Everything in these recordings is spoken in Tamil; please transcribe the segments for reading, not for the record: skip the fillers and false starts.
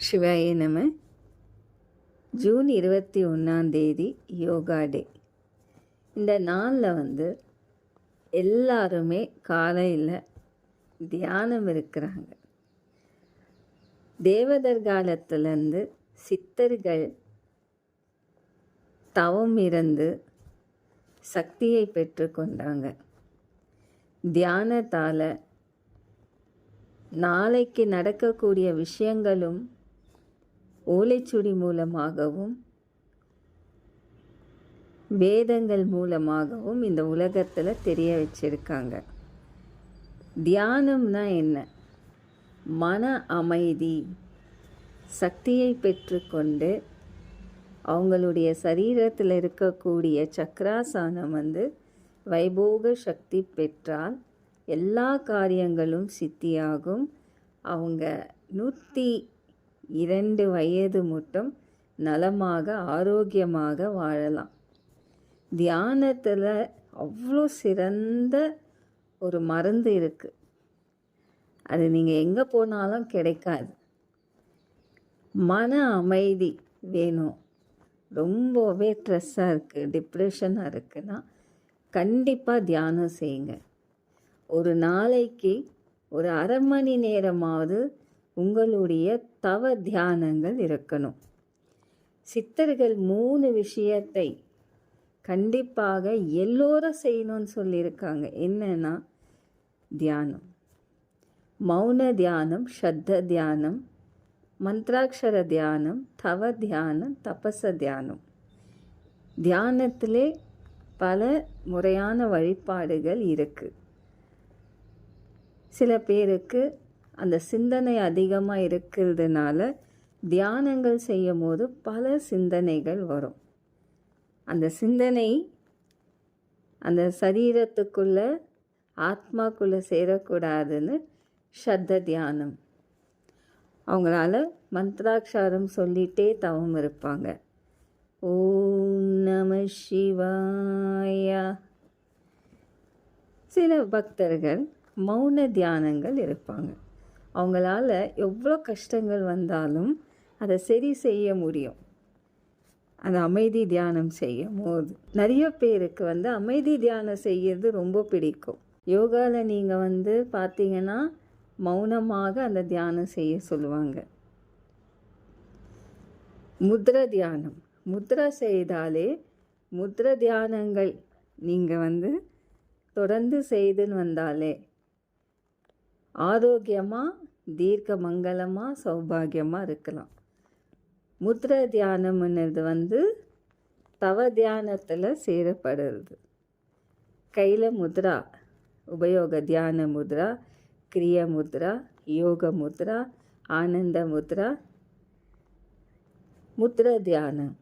சிவாய நம. ஜூன் 21 யோகா டே. இந்த நாளில் எல்லாருமே காலையில் தியானம் இருக்கிறாங்க. தேவதர் காலத்திலேருந்து சித்தர்கள் தவம் இருந்து சக்தியை பெற்றுக்கொண்டாங்க. தியானத்தால் நாளைக்கு நடக்கக்கூடிய விஷயங்களும் ஓலைச்சுடி மூலமாகவும் வேதங்கள் மூலமாகவும் இந்த உலகத்தில் தெரிய வச்சிருக்காங்க. தியானம்னா என்ன? மன அமைதி, சக்தியை பெற்றுக்கொண்டு அவங்களுடைய சரீரத்தில் இருக்கக்கூடிய சக்கராசனம் வைபோக சக்தி பெற்றால் எல்லா காரியங்களும் சித்தியாகும். அவங்க 102 வயது மட்டும் நலமாக ஆரோக்கியமாக வாழலாம். தியானத்தில் அவ்வளோ சிறந்த ஒரு மருந்து இருக்குது. அது நீங்கள் எங்கே போனாலும் கிடைக்காது. மன அமைதி வேணும். ரொம்பவே ஸ்ட்ரெஸ்ஸாக இருக்குது, டிப்ரெஷனாக இருக்குன்னா கண்டிப்பாக தியானம் செய்யுங்க. ஒரு நாளைக்கு ஒரு அரை மணி நேரமாவது உங்களுடைய தவ தியானங்கள் இருக்கணும். சித்தர்கள் 3 விஷயத்தை கண்டிப்பாக எல்லோரும் செய்யணும்னு சொல்லியிருக்காங்க. என்னன்னா, தியானம், மௌன தியானம், சத்த தியானம், மந்த்ராட்சர தியானம், தவ தியானம், தபச தியானம். தியானத்திலே பல முறையான வழிபாடுகள் இருக்குது. சில பேருக்கு அந்த சிந்தனை அதிகமாக இருக்கிறதுனால தியானங்கள் செய்யும் போது பல சிந்தனைகள் வரும். அந்த சிந்தனை அந்த சரீரத்துக்குள்ளே ஆத்மாக்குள்ளே சேரக்கூடாதுன்னு சத்த தியானம். அவங்களால மந்த்ராட்சாரம் சொல்லிகிட்டே தவம் இருப்பாங்க. ஓம் நம சிவாயா. சில பக்தர்கள் மௌன தியானங்கள் இருப்பாங்க. அவங்களால எவ்வளோ கஷ்டங்கள் வந்தாலும் அதை சரி செய்ய முடியும். அந்த அமைதி தியானம் செய்யும் போது நிறைய பேருக்கு அமைதி தியானம் செய்யறது ரொம்ப பிடிக்கும். யோகாவில் நீங்கள் பார்த்தீங்கன்னா மௌனமாக அந்த தியானம் செய்ய சொல்லுவாங்க. முத்ரா தியானம், முத்ரா செய்தாலே முத்ரா தியானங்கள் நீங்கள் தொடர்ந்து செய்துன்னு வந்தாலே ஆரோக்கியமாக, தீர்க்க மங்களமாக, சௌபாகியமாக இருக்கலாம். முத்ரா தியானம்ன்றது தவ தியானத்தில் சேரப்படுறது. கையில் முத்ரா, உபயோக தியான முத்ரா, கிரிய முத்ரா, யோக முத்ரா, ஆனந்த முத்ரா, முத்ரா தியானம்.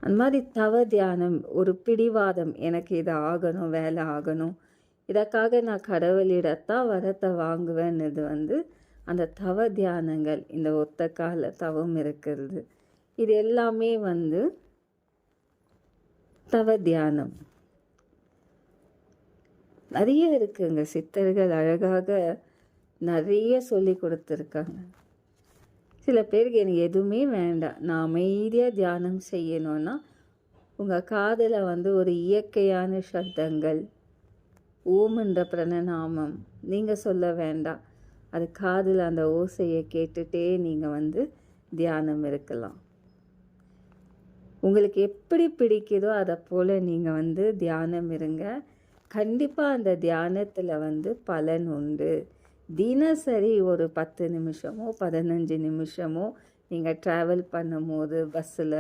அந்த மாதிரி தவ தியானம், ஒரு பிடிவாதம், எனக்கு இது ஆகணும், வேலை ஆகணும், இதற்காக நான் கடவுளிடத்தான் வரத்தை வாங்குவேன்னுது அந்த தவ தியானங்கள். இந்த ஒத்த கால தவம் இருக்கிறது, இது எல்லாமே தவ தியானம். நிறைய இருக்குங்க. சித்தர்கள் அழகாக நிறைய சொல்லி கொடுத்துருக்காங்க. சில பேருக்கு எனக்கு எதுவுமே வேண்டாம், நான் அமைதியாக தியானம் செய்யணும்னா உங்கள் காதில் ஒரு இயற்கையான சப்தங்கள், ஓம் என்ற பிரணநாமம் நீங்கள் சொல்ல வேண்டாம், அது காதில் அந்த ஓசையை கேட்டுகிட்டே நீங்கள் தியானம் இருக்கலாம். உங்களுக்கு எப்படி பிடிக்குதோ அதை போல் நீங்கள் தியானம் இருங்க. கண்டிப்பாக அந்த தியானத்தில் பலன் உண்டு. தினசரி ஒரு 10 நிமிஷமோ 15 நிமிஷமோ நீங்கள் ட்ராவல் பண்ணும் போது பஸ்ஸில்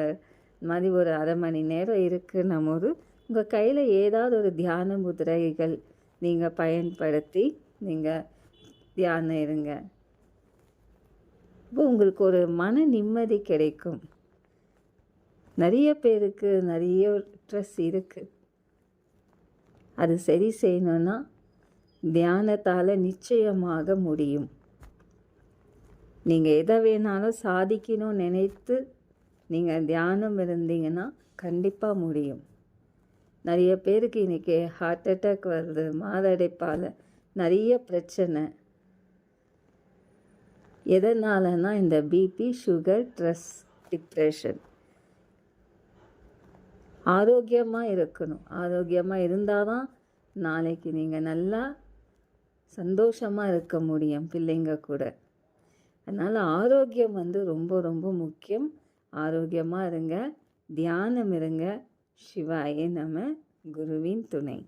இந்த மாதிரி ஒரு அரை மணி நேரம் இருக்குன்னும் போது உங்கள் கையில் ஏதாவது ஒரு தியான முதிரைகள் நீங்கள் பயன்படுத்தி நீங்கள் தியானம் இருங்க. இப்போ உங்களுக்கு ஒரு மன நிம்மதி கிடைக்கும். நிறைய பேருக்கு நிறைய ஸ்ட்ரெஸ் இருக்குது. அது சரி செய்யணுன்னா தியானத்தால் நிச்சயமாக முடியும். நீங்கள் எதை வேணாலும் சாதிக்கணும்னு நினைத்து நீங்கள் தியானம் இருந்தீங்கன்னா கண்டிப்பாக முடியும். நிறைய பேருக்கு இன்றைக்கி ஹார்ட் அட்டாக் வருது, மாரடைப்பால் நிறைய பிரச்சனை. எதனாலனா இந்த பிபி, சுகர், ஸ்ட்ரெஸ், டிப்ரெஷன். ஆரோக்கியமாக இருக்கணும். ஆரோக்கியமாக இருந்தால் தான் நாளைக்கு நீங்கள் நல்லா சந்தோஷமாக இருக்க முடியும் பிள்ளைங்க கூட. அதனால் ஆரோக்கியம் வந்து ரொம்ப ரொம்ப முக்கியம். ஆரோக்கியமாக இருங்க, தியானம் இருங்க. சிவாய நம. குருவின் துணை.